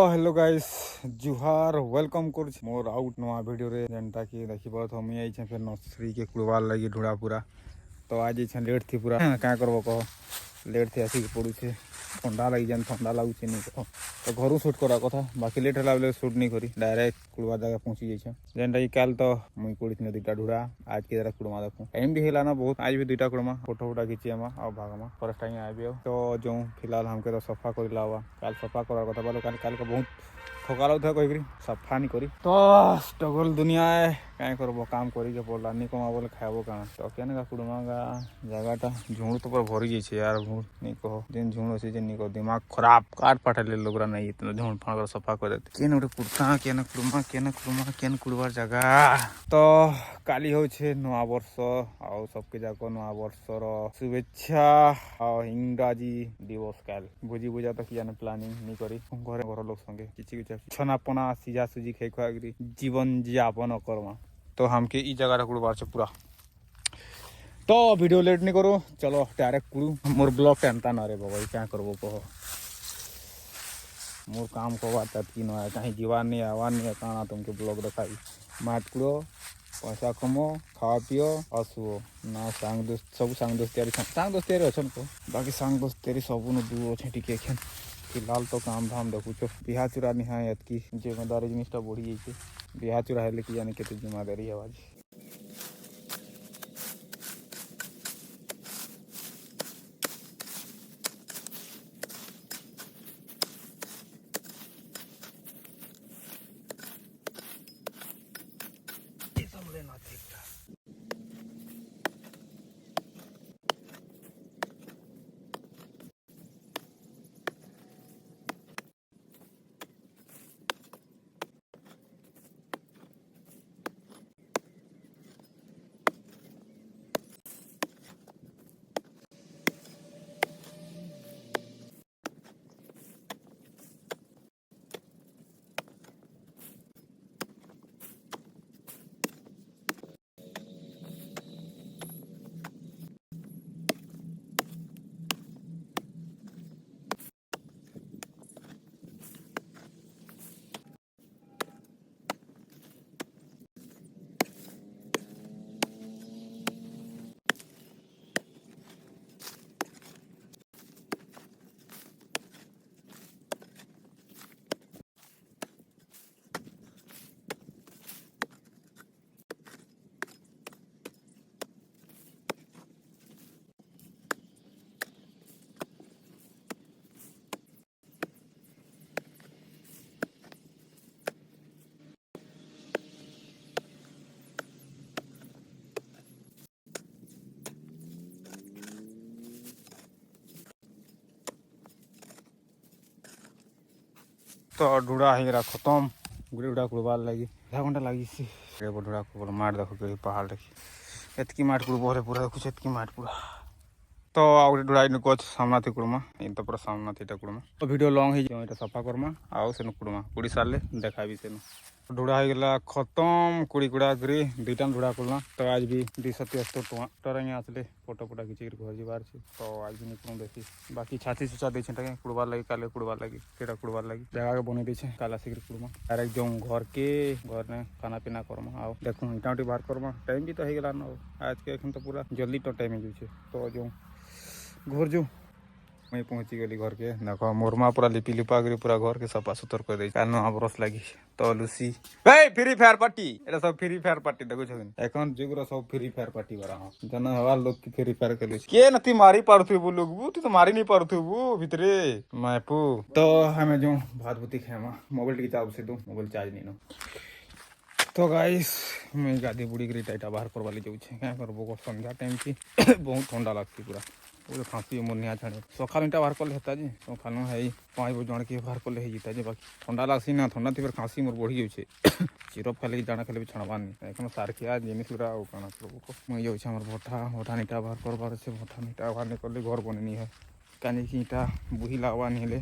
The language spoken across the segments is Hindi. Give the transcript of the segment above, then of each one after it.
हेलो गाइस जुहार वेलकम कर मोर आउट नुआ वीडियो रे जेनटा कि देखिबो तो मुई आइछे फिर नर्सरी के कुड़वार लगी ढुड़ा पूरा तो आज आइछे लेट थी पूरा क्या करबो कह लेट थी आसिक पड़ुछे ठंडा लगी जान ठंडा लगुचे नहीं कह तो घर सुट करा कथा बाकी लेट है बेले सुट नहीं करी डायरेक्ट कुड़वा जगह पहुँची जाइछे जेनटा कि काल तो मुई कुड़ी दुईटा ढुड़ा आज के जरा कुड़मा देखूँ टाइम भी है ना बहुत आज भी दुईटा कुड़मा फोटो फुटा खींची और भागमा फर्स्ट टाइम आबि तो जो फिलहाल हमके तो सफा कर लावा काल सफा करार कथा बोलो काल के बहुत थका लगुता कहीकि सफा नहीं करी तो स्ट्रगल दुनिया है क्या करब काम करके पड़ा नहीं कमा बोले खाइब क्या तो क्या कुड़मा का जगहटा झुड़ तो पूरा भरी जाइए यार झुड़ नहीं कहो जेन झुड़ अच्छे जेन नहीं कहो दिमाग खराब काट पाटे लोग नहीं इतना झुड़ फाड़ सफा कर देते केन गोटे कुर्ता केन कुड़मा केन कुड़बार जगह तो काली हो नुआ वर्ष आउ सबके जाक नुआ वर्षर शुभेच्छा और इंग्राजी दिवस काल भोजी भुजा तो किया प्लानिंग नहीं करी घरे घर लोग संगे किसी छनापना सीझा सुजी खाई खुआ जीवन यापन करमा तो हमके ई जगह कुड़बार से पूरा तो वीडियो लेट नहीं करो चलो डायरेक्ट कुड़ू मोर ब्लॉग टेनता ना रे बाबा क्या करबो कहो मोर काम को बात कि न कहीं जीवार नहीं आवार नहीं काना तुमके ब्लॉग दिखाई माट कुड़ो पैसा कमो खाओ पियो और सुओ ना सांग दोस्त सब सांग दोस्ती अच्छन को बाकी सांग दोस्ती सब न दू अच्छे टिके फिलहाल तो काम धाम देखुच बिहा चूरा निहा एतकी जिम्मेदारी जिनिसटा बढ़ी जाइए बिहा चूरा हेले कि जाने केते जिम्मेदारी है आज तो ढुड़ा है खत्म गुड़ी गुड़ा कुड़बार लगी आधा घंटा लगी ढुड़ा कुड़ माट देखो पहाड़ देखी एतकी माट कुड़ पूरा देखुच एतकी माट पूरा तो आउ ढुड़ा कच सामना थी कुड़मा इन तो पूरा सामना थी कुड़मा तो वीडियो लॉन्ग हो सफा करमा आउ से कुड़मा कुड़ी सारे देखा से ढुड़ा हो गला खत्म कुड़ी कुड़ा करी दुईटा ढुड़ा कुड़ना तो आज भी 273 टଙ୍କା तो आसले फोटो फोटा खिंची घर जीवार तो आज भी नहीं देखी बाकी छाती छुचा दे कुड़बार लगी काले कुड़बार लगी सेटा कुड़बार लगी जगह के बने दे काला सिक कुड़मा डायरेक्ट जाऊँ घर के घर में खाना पीना करमा आओ देखूँ इटा उटी बाहर करमा टाइम भी तो हो गला न आज के तो पूरा जल्दी तो टाइम हो जाए तो जाऊँ घर जो मैं पहुंची गली घर के देख मोरमा पूरा लिपि लिपा कर पूरा घर के सफा सुतर कर दे बरस लगी तो लुसी फ्री फायर पार्टी এটা सब फ्री फायर पार्टी देखो छन এখন যেগুলো सब फ्री फायर पार्टी बरा जन हवा लोग की फ्री फायर खेलु के नती मारी पारथु लोग तू तो मारी नहीं पारथु भितरे मैपू तो हमें जो भात भूती खेमा मोबाइल की चार्ज से दो मोबाइल चार्ज नहीं नो तो गाइस मैं गादी बुड़ी कर टाइटा बाहर करवा ले जाऊँ क्या करबो संध्या टाइम की बहुत ठंडा लगती पूरा पूरे खाँसी मोर निहा छाड़े सकाल इटा बाहर कले हेता जे सकाल है 5 बजे जन के बाहर कले जीता जे बाकी ठंडा लगसी ना ठंडा थी खाँसी मोर बढ़ी जाऊे सिरप खाले जाना खाले भी छाड़बार नहीं एखन सारखिया जिनिस गुड़ा काना करबो मुई जाऊँ हमर भट्ठा इटा बाहर करबार से भट्ठा इटा बाहर नहीं करले घर बने नहीं है कहीं इटा बुही लागवा नहीं हेले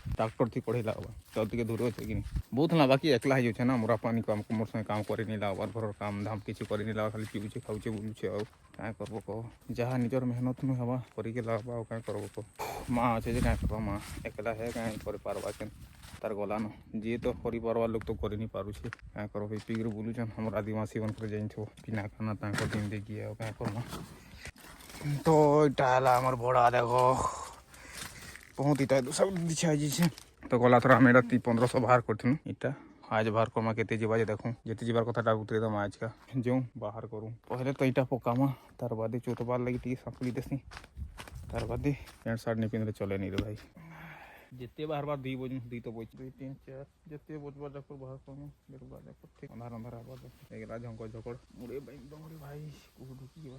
ट्रैक्टर थी पढ़े लागबा तो ଟିକେ दूर अच्छे कि बहुत ना बाकी एकला हो जाए ना मोरा पानी काम मोर संगे काम कर नहीं लागबार घर काम धाम किसी कर नहीं लगा खाली पीछे खाऊे बुलूचे आउ क्या करब कह जहाँ निजर मेहनत में हवा करके लागबा क्या करब कह माँ अच्छे क्या करवा माँ एकला है क्या कर पार्बा के तार गला न जी तो कर पार्बार लोग तो कर नहीं पारुछे क्या कर पीकर बुलूचन हमारे आदिवासी बनकर जाइन बिना खाना दिन देखिए क्या करमा तो इटा हमार बड़ा देखो बहुत इटा सब दिछा जी तो गला थोड़ा मेरा 1500 बाहर कर इटा आज बाहर करमा के जाए देखूँ जिते जीवार कथा उतरे दम आज का जो बाहर करूँ पहले तो इटा पकामा तार बाद चौथबार लगे टी साकड़ी देसी तार बाद पैंट सार्ट नहीं पिंधे चले नहीं रे भाई जिते बाहर बार दी बज दी तो बज 2 3 4 जिते बजबार जाकर बाहर करूँ ठीक अंधार अंधार आबाद झंक झकड़ मुड़े मुड़े भाई ढुकी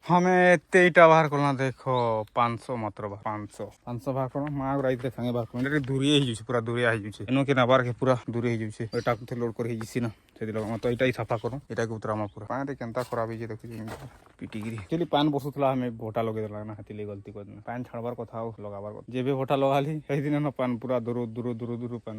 हमें एते इटा बाहर करना देखो 500 मात्र 500 बाहर करो माँ राइट संगे बाहर कर दूरी हो पूरा दूरिया हो एनो के नबार के पूरा दूरी हो एटा को लोड कर ना से तो इटा ही सफा करूँ इटा के उतरामा पूरा पानी केनता खराब हो देखो पिटिगिरी एक्चुअली पान बसुला हमें भोटा लगे ना हाथी गलती कर पान छाड़बार कथा लगाबार कथा जेबे भोटा लगाली कई दिन न पान पूरा दूर दूर दूर दूर पान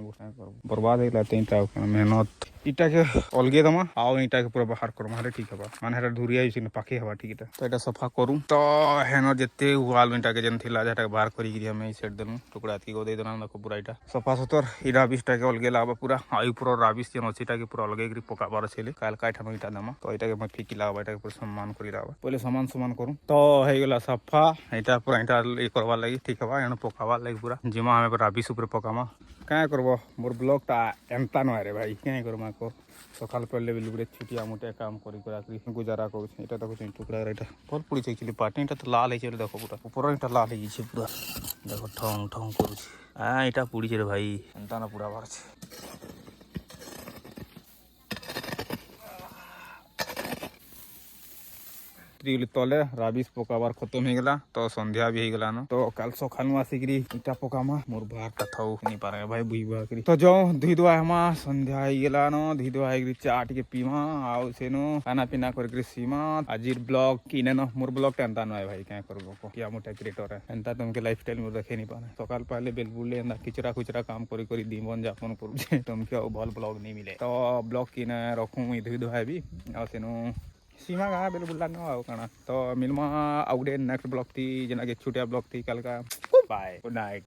बर्बाद हो मेहनत इटा के अलगे दमा आउ इटा के पूरा बाहर करमा ठीक है माने धूरिया पाखे हवा ठीक है तो सफा करूँ तो हेन जिते वाल इटा के जेन थिला जटा बाहर कर सेट देलु टुकड़ा की गदे देना देखो पूरा इटा सफा सुतर इ राबिसटा के अलगे लागबा पूरा आई पूरा राबिस जेन अच्छी के पूरा अलगे पकाबार अच्छे काल काठानो इटा देमा तो इटा के मैं फिकी लागबा इटा के पूरा सम्मान करी लागबा पहले समान करूँ तो हो गला सफा इटा पूरा इटा ये करवा लगी ठीक है एन पकावा लगी पूरा जिमा हमें राबिस ऊपर पकामा क्या करब मोर ब्लॉगटा एमता नुहे रे भाई क्या करमा को सकाल पड़े बेलुबड़े छुटिया मुटिया काम कर गुजारा कर देखो टुकड़ा इटा भल पड़ी एक्चुअली पार्टी तो लाल है देखो पूरा ऊपर इटा लाल है पूरा देखो ठंग ठंग कर इटा पड़ी रे भाई एंता ना पूरा बाहर तले राबिस पकाबार खत्म हो गला तो संध्या भी हो गला न तो काल सकाल आसिक इटा पकामा मोर बाहर कथा नहीं पारे भाई बुई बुआ करी तो जो धुई धुआ हमा संध्या हो गला न धुई धुआ हो चा टे पीमा आउ से खाना पीना कर सीमा आज ब्लॉग किने न मोर ब्लॉग टेंता नुहे भाई क्या करबो क्या मोटा क्रिएटर है एंता तुमके लाइफ स्टाइल में देखे नहीं पाने सकाल पहले बेलबुले किचरा खुचरा काम कर दीवन जापन कर तुमके भल ब्लॉग नहीं मिले तो ब्लॉग किने रखूँ धुई धुआ भी आ से सीमा गा बेल बुला न काना तो मिलमा आउटे नेक्स्ट ब्लॉग थी जना के छुटिया ब्लॉग थी कल का बाय गुड नाइट।